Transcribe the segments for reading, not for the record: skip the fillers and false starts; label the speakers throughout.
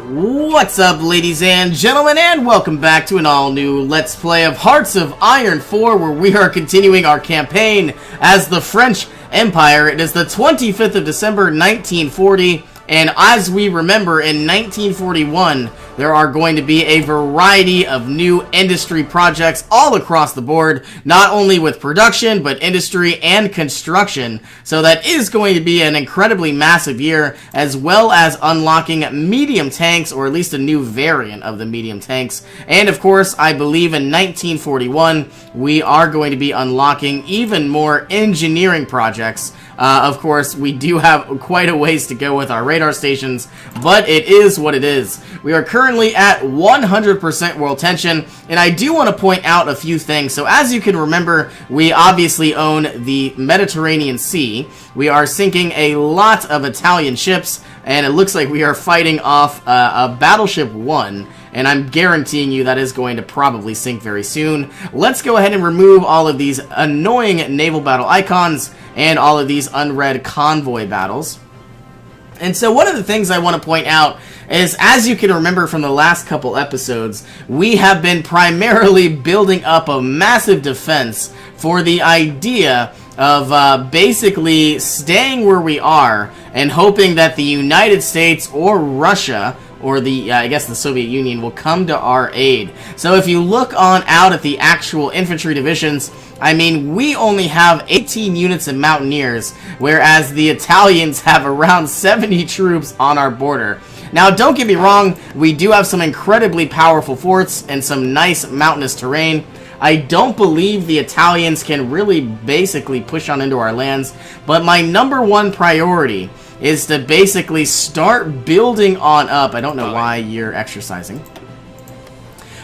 Speaker 1: What's up, ladies and gentlemen, and welcome back to an all-new Let's Play of Hearts of Iron 4, where we are continuing our campaign as the French Empire. It is the 25th of December, 1940, and as we remember, in 1941, there are going to be a variety of new industry projects all across the board, not only with production, but industry and construction. So that is going to be an incredibly massive year, as well as unlocking medium tanks, or at least a new variant of the medium tanks. And of course, I believe in 1941, we are going to be unlocking even more engineering projects. Of course, we do have quite a ways to go with our radar stations, but it is what it is. We are currently at 100% world tension, and I do want to point out a few things. So as you can remember, we obviously own the Mediterranean Sea. We are sinking a lot of Italian ships, and it looks like we are fighting off a Battleship 1. And I'm guaranteeing you that is going to probably sink very soon. Let's go ahead and remove all of these annoying naval battle icons and all of these unread convoy battles. And so one of the things I want to point out is, as you can remember from the last couple episodes, we have been primarily building up a massive defense for the idea of basically staying where we are and hoping that the United States or Russia, or I guess the Soviet Union, will come to our aid. So if you look on out at the actual infantry divisions, I mean, we only have 18 units of Mountaineers, whereas the Italians have around 70 troops on our border. Now, don't get me wrong, we do have some incredibly powerful forts and some nice mountainous terrain. I don't believe the Italians can really basically push on into our lands, but my number one priority is to basically start building on up. I don't know why you're exercising.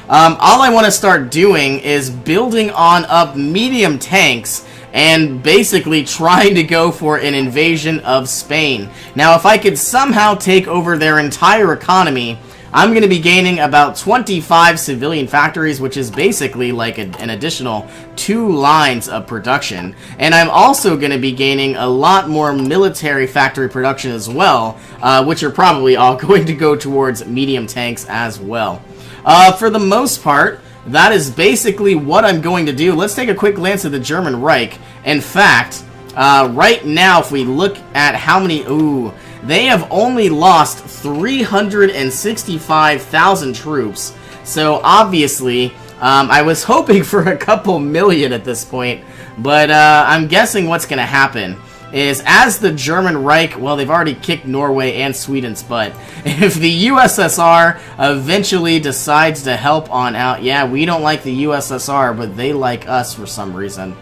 Speaker 1: All I want to start doing is building on up medium tanks and basically trying to go for an invasion of Spain. Now, if I could somehow take over their entire economy, I'm going to be gaining about 25 civilian factories, which is basically like an additional 2 lines of production. And I'm also going to be gaining a lot more military factory production as well, which are probably all going to go towards medium tanks as well. For the most part, that is basically what I'm going to do. Let's take a quick glance at the German Reich. In fact, right now, if we look at how many... they have only lost 365,000 troops. So obviously, I was hoping for a couple million at this point. But I'm guessing what's going to happen is, as the German Reich, well, they've already kicked Norway and Sweden's butt. If the USSR eventually decides to help on out, yeah, we don't like the USSR, but they like us for some reason.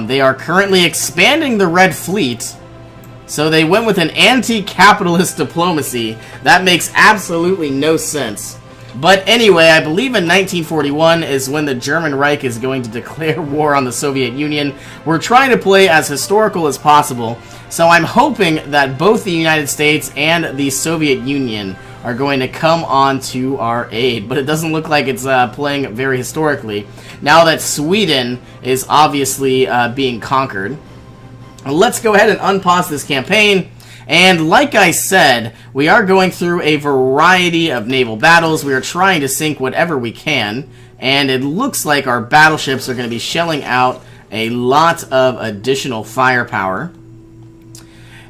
Speaker 1: They are currently expanding the Red Fleet, so they went with an anti-capitalist diplomacy. That makes absolutely no sense. But anyway, I believe in 1941 is when the German Reich is going to declare war on the Soviet Union. We're trying to play as historical as possible, so I'm hoping that both the United States and the Soviet Union are going to come on to our aid. But it doesn't look like it's playing very historically, now that Sweden is obviously being conquered. Let's go ahead and unpause this campaign. And like I said, we are going through a variety of naval battles. We are trying to sink whatever we can. And it looks like our battleships are going to be shelling out a lot of additional firepower.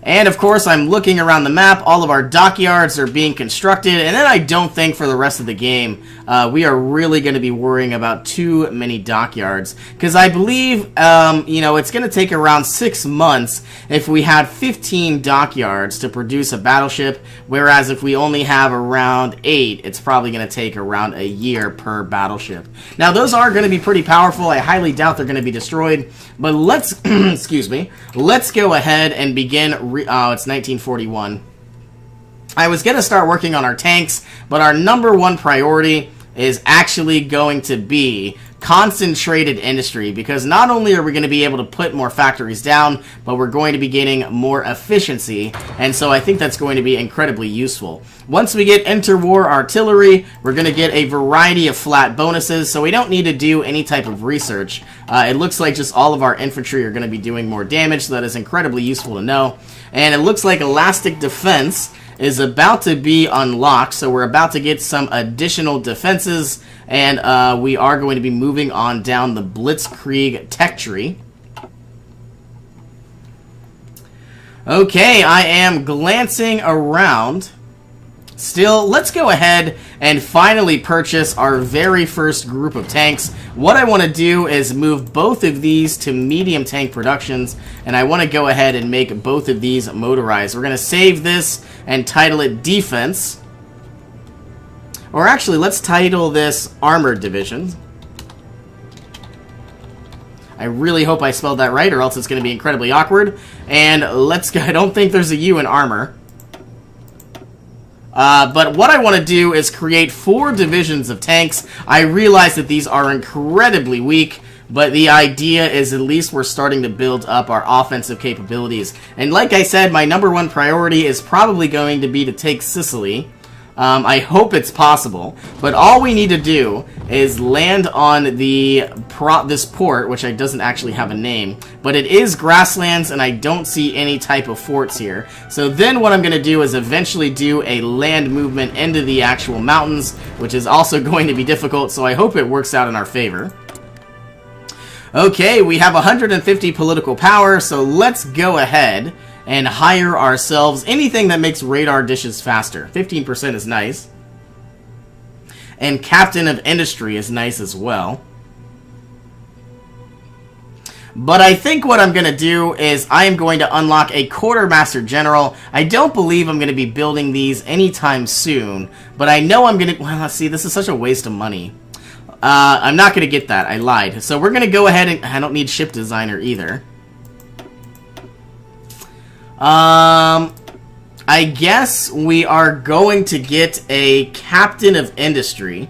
Speaker 1: And of course, I'm looking around the map. All of our dockyards are being constructed. And then I don't think for the rest of the game, we are really going to be worrying about too many dockyards. Because I believe, it's going to take around 6 months if we had 15 dockyards to produce a battleship. Whereas if we only have around 8, it's probably going to take around a year per battleship. Now, those are going to be pretty powerful. I highly doubt they're going to be destroyed. But let's, excuse me, let's go ahead and begin. It's 1941. I was going to start working on our tanks, but our number one priority is actually going to be concentrated industry, because not only are we going to be able to put more factories down, but we're going to be gaining more efficiency, and so I think that's going to be incredibly useful. Once we get interwar artillery, we're going to get a variety of flat bonuses, so we don't need to do any type of research. It looks like just all of our infantry are going to be doing more damage, so that is incredibly useful to know. And it looks like elastic defense is about to be unlocked, so we're about to get some additional defenses, and we are going to be moving on down the Blitzkrieg tech tree. Okay, I am glancing around. Still, let's go ahead and finally purchase our very first group of tanks. What I want to do is move both of these to medium tank productions, and I want to go ahead and make both of these motorized. We're going to save this and title it Defense. Or actually, let's title this Armored Division. I really hope I spelled that right, or else it's going to be incredibly awkward. And let's go. I don't think there's a U in armor. But what I want to do is create 4 divisions of tanks. I realize that these are incredibly weak, but the idea is at least we're starting to build up our offensive capabilities. And like I said, my #1 priority is probably going to be to take Sicily. I hope it's possible, but all we need to do is land on this port, which doesn't actually have a name, but it is grasslands, and I don't see any type of forts here. So then what I'm going to do is eventually do a land movement into the actual mountains, which is also going to be difficult, so I hope it works out in our favor. Okay, we have 150 political power, so let's go ahead and hire ourselves anything that makes radar dishes faster. 15% is nice. And Captain of Industry is nice as well. But I think what I'm going to do is I am going to unlock a Quartermaster General. I don't believe I'm going to be building these anytime soon, but I know I'm going to... Well, let's see, this is such a waste of money. I'm not going to get that. I lied. So we're going to go ahead and... I don't need Ship Designer either. I guess we are going to get a Captain of Industry.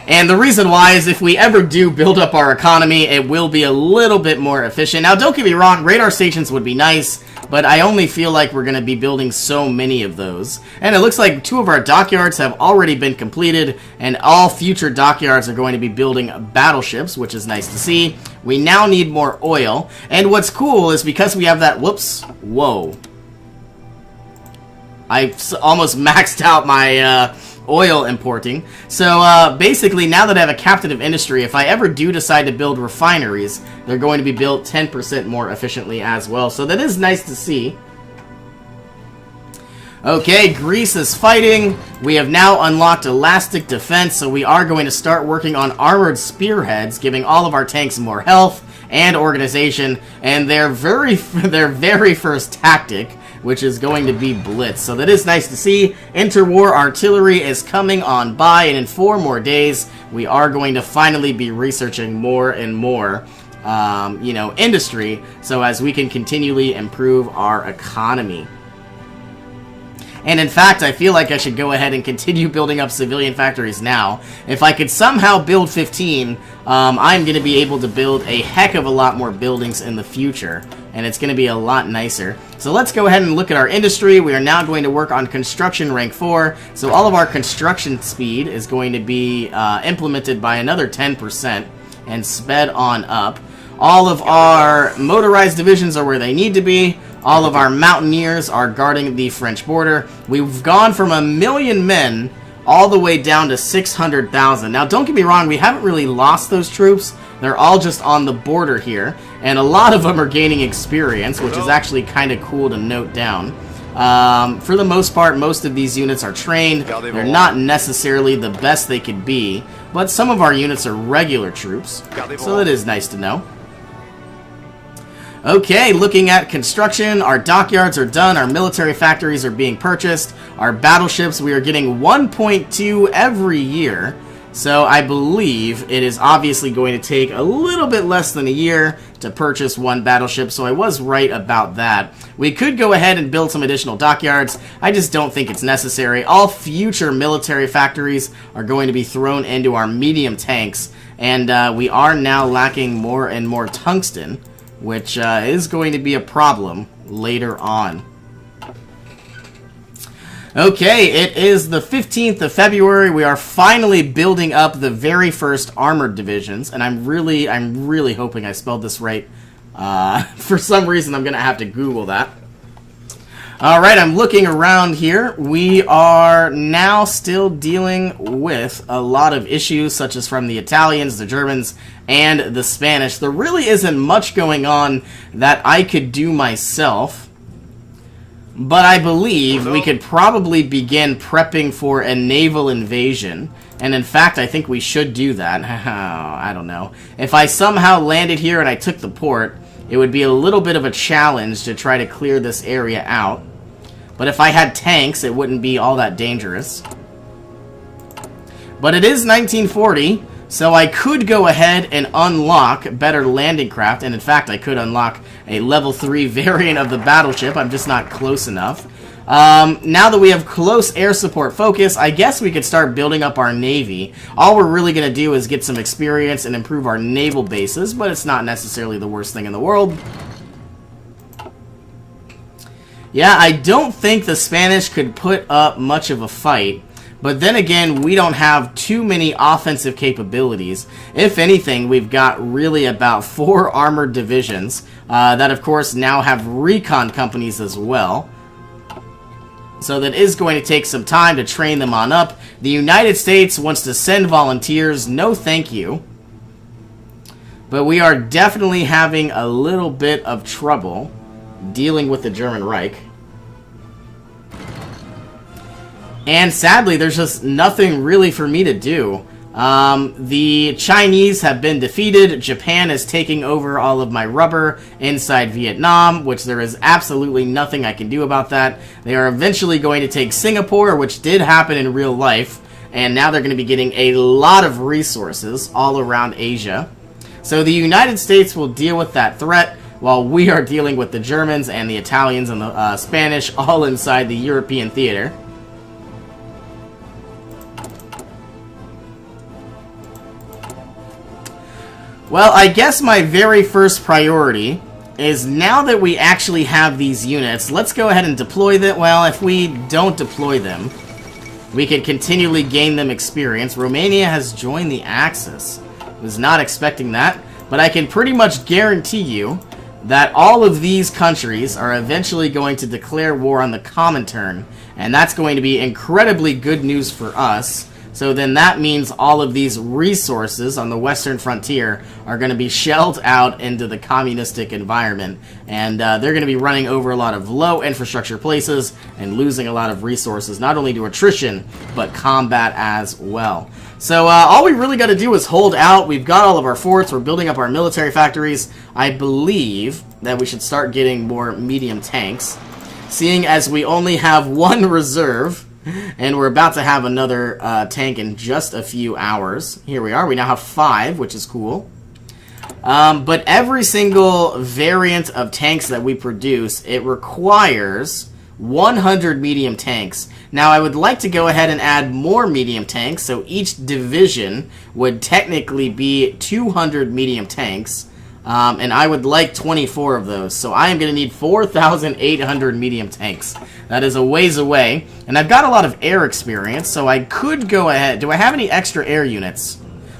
Speaker 1: And the reason why is if we ever do build up our economy, it will be a little bit more efficient. Now, don't get me wrong, radar stations would be nice, but I only feel like we're going to be building so many of those. And it looks like 2 of our dockyards have already been completed, and all future dockyards are going to be building battleships, which is nice to see. We now need more oil, and what's cool is because we have that... Whoops. Whoa. I almost maxed out my... oil importing. So basically, now that I have a Captain of Industry, if I ever do decide to build refineries, they're going to be built 10% more efficiently as well. So that is nice to see. Okay, Greece is fighting. We have now unlocked Elastic Defense, so we are going to start working on Armored Spearheads, giving all of our tanks more health and organization, and their very first tactic, which is going to be Blitz. So that is nice to see. Interwar artillery is coming on by, and in 4 more days, we are going to finally be researching more and more, industry, so as we can continually improve our economy. And in fact, I feel like I should go ahead and continue building up civilian factories now. If I could somehow build 15, I'm going to be able to build a heck of a lot more buildings in the future. And it's going to be a lot nicer. So let's go ahead and look at our industry. We are now going to work on construction rank 4. So all of our construction speed is going to be implemented by another 10% and sped on up. All of our motorized divisions are where they need to be. All of our mountaineers are guarding the French border. We've gone from 1 million men all the way down to 600,000. Now, don't get me wrong, we haven't really lost those troops. They're all just on the border here, and a lot of them are gaining experience, which is actually kind of cool to note down. For the most part, most of these units are trained. They're not necessarily the best they could be, but some of our units are regular troops, so that is nice to know. Okay, looking at construction, our dockyards are done, our military factories are being purchased, our battleships, we are getting 1.2 every year, so I believe it is obviously going to take a little bit less than a year to purchase 1 battleship, so I was right about that. We could go ahead and build some additional dockyards, I just don't think it's necessary. All future military factories are going to be thrown into our medium tanks, and we are now lacking more and more tungsten, which is going to be a problem later on. Okay, it is the 15th of February. We are finally building up the very first armored divisions, and I'm really hoping I spelled this right. For some reason, I'm going to have to Google that. Alright, I'm looking around here. We are now still dealing with a lot of issues, such as from the Italians, the Germans, and the Spanish. There really isn't much going on that I could do myself. But I believe we could probably begin prepping for a naval invasion. And in fact, I think we should do that. I don't know. If I somehow landed here and I took the port, it would be a little bit of a challenge to try to clear this area out. But if I had tanks, it wouldn't be all that dangerous. But it is 1940, so I could go ahead and unlock better landing craft. And in fact, I could unlock a level 3 variant of the battleship. I'm just not close enough. Now that we have close air support focus, I guess we could start building up our navy. All we're really going to do is get some experience and improve our naval bases, but it's not necessarily the worst thing in the world. Yeah, I don't think the Spanish could put up much of a fight. But then again, we don't have too many offensive capabilities. If anything, we've got really about 4 armored divisions that, of course, now have recon companies as well. So that is going to take some time to train them on up. The United States wants to send volunteers. No thank you. But we are definitely having a little bit of trouble dealing with the German Reich. And sadly, there's just nothing really for me to do. The Chinese have been defeated. Japan is taking over all of my rubber inside Vietnam, which there is absolutely nothing I can do about that. They are eventually going to take Singapore, which did happen in real life. And now they're going to be getting a lot of resources all around Asia. So the United States will deal with that threat, while we are dealing with the Germans and the Italians and the Spanish all inside the European theater. Well, I guess my very first priority is, now that we actually have these units, let's go ahead and deploy them. Well, if we don't deploy them, we can continually gain them experience. Romania has joined the Axis. Was not expecting that, but I can pretty much guarantee you that all of these countries are eventually going to declare war on the Comintern, and that's going to be incredibly good news for us. So then that means all of these resources on the western frontier are going to be shelled out into the communistic environment. And they're going to be running over a lot of low infrastructure places and losing a lot of resources, not only to attrition, but combat as well. So all we really got to do is hold out. We've got all of our forts. We're building up our military factories. I believe that we should start getting more medium tanks, seeing as we only have 1 reserve. And we're about to have another tank in just a few hours. Here we are. We now have 5, which is cool. But every single variant of tanks that we produce, it requires 100 medium tanks. Now, I would like to go ahead and add more medium tanks, so each division would technically be 200 medium tanks. And I would like 24 of those. So I am going to need 4,800 medium tanks. That is a ways away. And I've got a lot of air experience, so I could go ahead. Do I have any extra air units?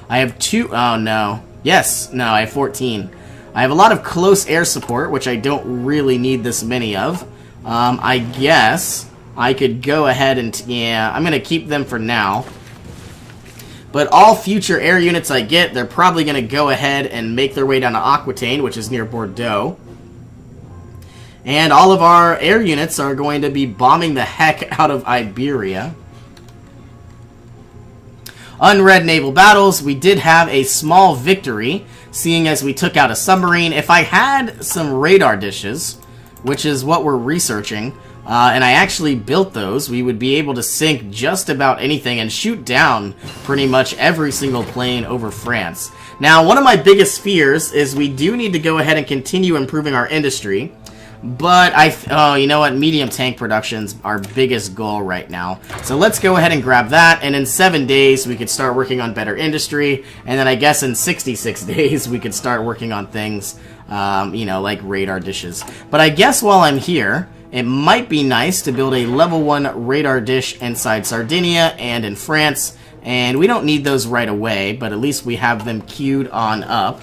Speaker 1: I have 2. Oh, no. Yes. No, I have 14. I have a lot of close air support, which I don't really need this many of. I guess I could go ahead and... yeah, I'm going to keep them for now. But all future air units I get, they're probably going to go ahead and make their way down to Aquitaine, which is near Bordeaux. And all of our air units are going to be bombing the heck out of Iberia. Unread naval battles, we did have a small victory, seeing as we took out a submarine. If I had some radar dishes, which is what we're researching, and I actually built those, we would be able to sink just about anything and shoot down pretty much every single plane over France. Now, one of my biggest fears is we do need to go ahead and continue improving our industry, but oh, you know what? Medium tank production's our biggest goal right now. So let's go ahead and grab that, and in 7 days we could start working on better industry, and then I guess in 66 days we could start working on things, you know, like radar dishes. But I guess while I'm here, it might be nice to build a level 1 radar dish inside Sardinia and in France. And we don't need those right away, but at least we have them queued on up.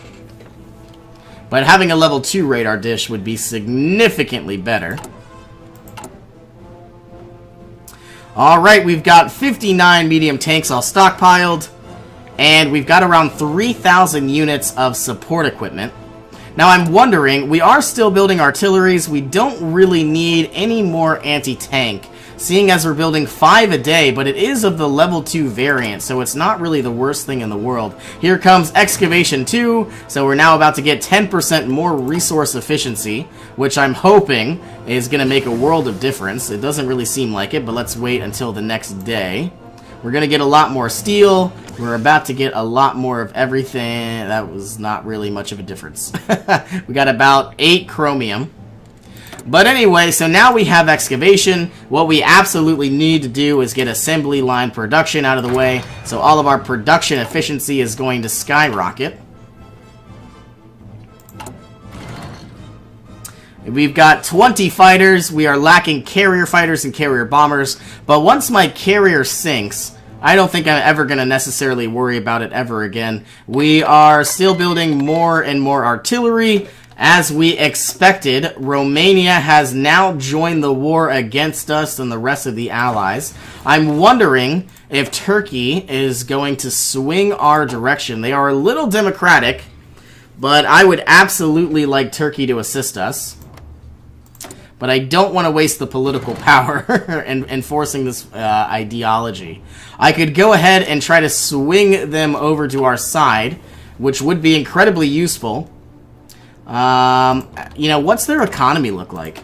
Speaker 1: But having a level 2 radar dish would be significantly better. Alright, we've got 59 medium tanks all stockpiled. And we've got around 3,000 units of support equipment. Now I'm wondering, we are still building artilleries. We don't really need any more anti-tank, seeing as we're building 5 a day, but it is of the level 2 variant, so it's not really the worst thing in the world. Here comes excavation 2, so we're now about to get 10% more resource efficiency, which I'm hoping is going to make a world of difference. It doesn't really seem like it, but let's wait until the next day. We're going to get a lot more steel. We're about to get a lot more of everything. That was not really much of a difference. We got about 8 chromium. But anyway, so now we have excavation. What we absolutely need to do is get assembly line production out of the way. So all of our production efficiency is going to skyrocket. We've got 20 fighters. We are lacking carrier fighters and carrier bombers. But once my carrier sinks, I don't think I'm ever going to necessarily worry about it ever again. We are still building more and more artillery. As we expected, Romania has now joined the war against us and the rest of the allies. I'm wondering if Turkey is going to swing our direction. They are a little democratic, but I would absolutely like Turkey to assist us. But I don't want to waste the political power in enforcing this ideology. I could go ahead and try to swing them over to our side, which would be incredibly useful. You know, what's their economy look like?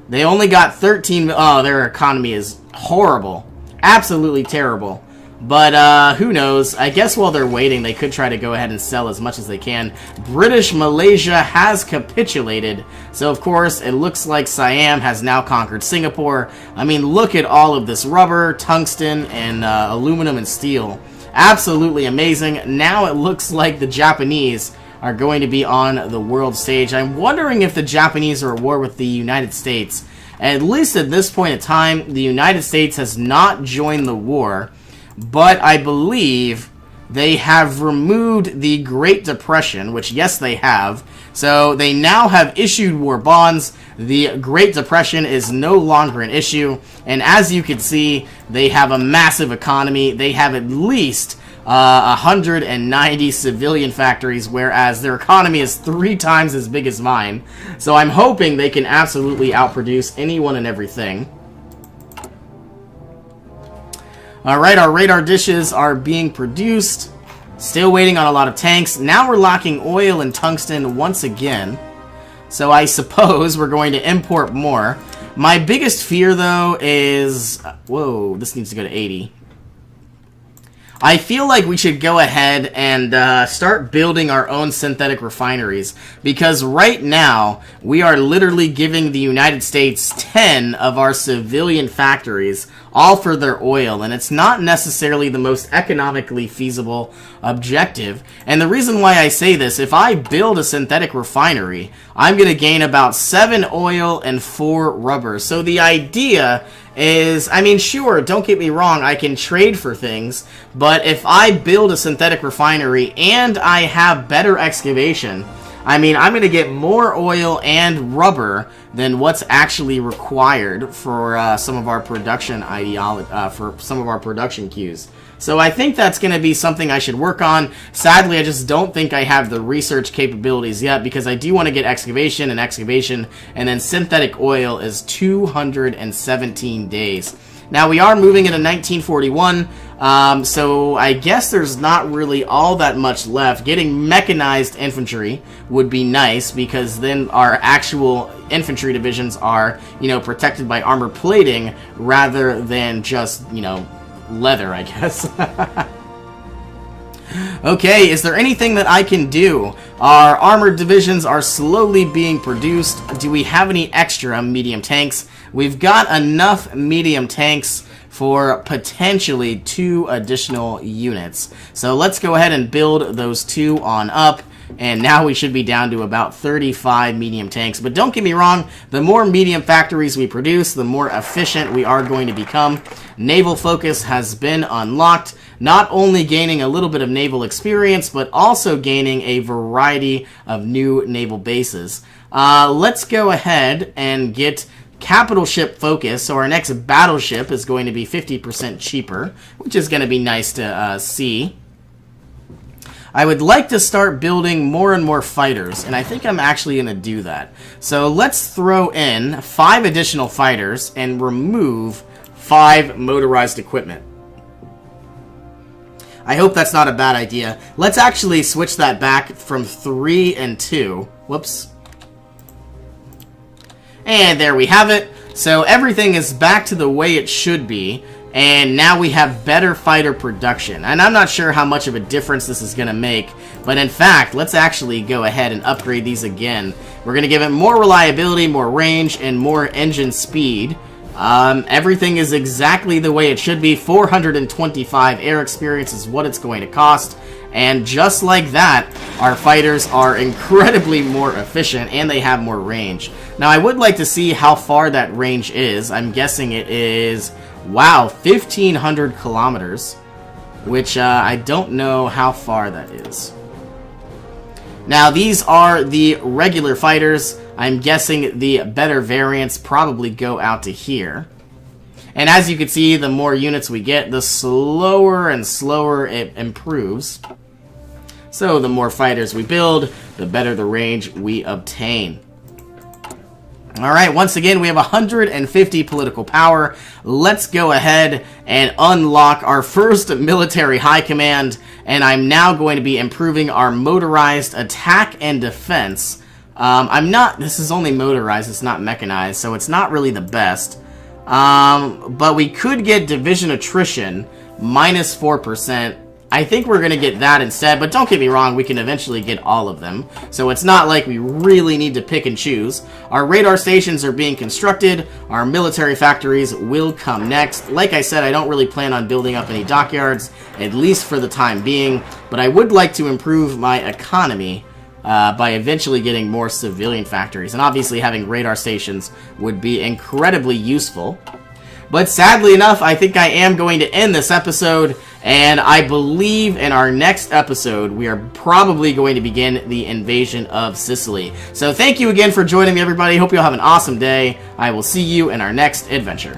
Speaker 1: They only got 13... Oh, their economy is horrible. Absolutely terrible. But, who knows? I guess while they're waiting, they could try to go ahead and sell as much as they can. British Malaysia has capitulated. So, of course, it looks like Siam has now conquered Singapore. I mean, look at all of this rubber, tungsten, and aluminum and steel. Absolutely amazing. Now it looks like the Japanese are going to be on the world stage. I'm wondering if the Japanese are at war with the United States. At least at this point in time, the United States has not joined the war. But I believe they have removed the Great Depression, which, yes, they have. So they now have issued war bonds. The Great Depression is no longer an issue. And as you can see, they have a massive economy. They have at least 190 civilian factories, whereas their economy is 3 times as big as mine. So I'm hoping they can absolutely outproduce anyone and everything. Alright, our radar dishes are being produced. Still waiting on a lot of tanks. Now we're lacking oil and tungsten once again. So I suppose we're going to import more. My biggest fear, though, is... Whoa, this needs to go to 80. I feel like we should go ahead and start building our own synthetic refineries, because right now we are literally giving the United States 10 of our civilian factories, all for their oil, and it's not necessarily the most economically feasible objective. And the reason why I say this, if I build a synthetic refinery, I'm going to gain about 7 oil and 4 rubber. So the idea is, I mean, sure, don't get me wrong, I can trade for things, but if I build a synthetic refinery and I have better excavation, I mean, I'm going to get more oil and rubber than what's actually required for some of our production for some of our production queues. So I think that's going to be something I should work on. Sadly, I just don't think I have the research capabilities yet, because I do want to get excavation, and then synthetic oil is 217 days. Now, we are moving into 1941, so I guess there's not really all that much left. Getting mechanized infantry would be nice, because then our actual infantry divisions are, you know, protected by armor plating rather than just, you know, leather, I guess. Okay, is there anything that I can do? Our armored divisions are slowly being produced. Do we have any extra medium tanks? We've got enough medium tanks for potentially 2 additional units. So let's go ahead and build those 2 on up. and now we should be down to about 35 medium tanks. But don't get me wrong, the more medium factories we produce, the more efficient we are going to become. Naval focus has been unlocked, not only gaining a little bit of naval experience, but also gaining a variety of new naval bases. Let's go ahead and get capital ship focus. So our next battleship is going to be 50% cheaper, which is going to be nice to see. I would like to start building more and more fighters, and I think I'm actually going to do that. So let's throw in 5 additional fighters and remove 5 motorized equipment. I hope that's not a bad idea. Let's actually switch that back from 3 and 2. Whoops. And there we have it. So everything is back to the way it should be. And now we have better fighter production. And I'm not sure how much of a difference this is going to make. But in fact, let's actually go ahead and upgrade these again. We're going to give it more reliability, more range, and more engine speed. Everything is exactly the way it should be. 425 air experience is what it's going to cost. And just like that, our fighters are incredibly more efficient and they have more range. Now, I would like to see how far that range is. I'm guessing it is, wow, 1,500 kilometers, which I don't know how far that is. Now, these are the regular fighters. I'm guessing the better variants probably go out to here. And as you can see, the more units we get, the slower and slower it improves. So the more fighters we build, the better the range we obtain. Alright, once again, we have 150 political power. Let's go ahead and unlock our first military high command. And I'm now going to be improving our motorized attack and defense. This is only motorized, it's not mechanized, so it's not really the best. But we could get division attrition, minus 4%. I think we're going to get that instead, but don't get me wrong, we can eventually get all of them. So it's not like we really need to pick and choose. Our radar stations are being constructed. Our military factories will come next. Like I said, I don't really plan on building up any dockyards, at least for the time being. But I would like to improve my economy by eventually getting more civilian factories. And obviously having radar stations would be incredibly useful. But sadly enough, I think I am going to end this episode, and I believe in our next episode, we are probably going to begin the invasion of Sicily. So thank you again for joining me, everybody. Hope you all have an awesome day. I will see you in our next adventure.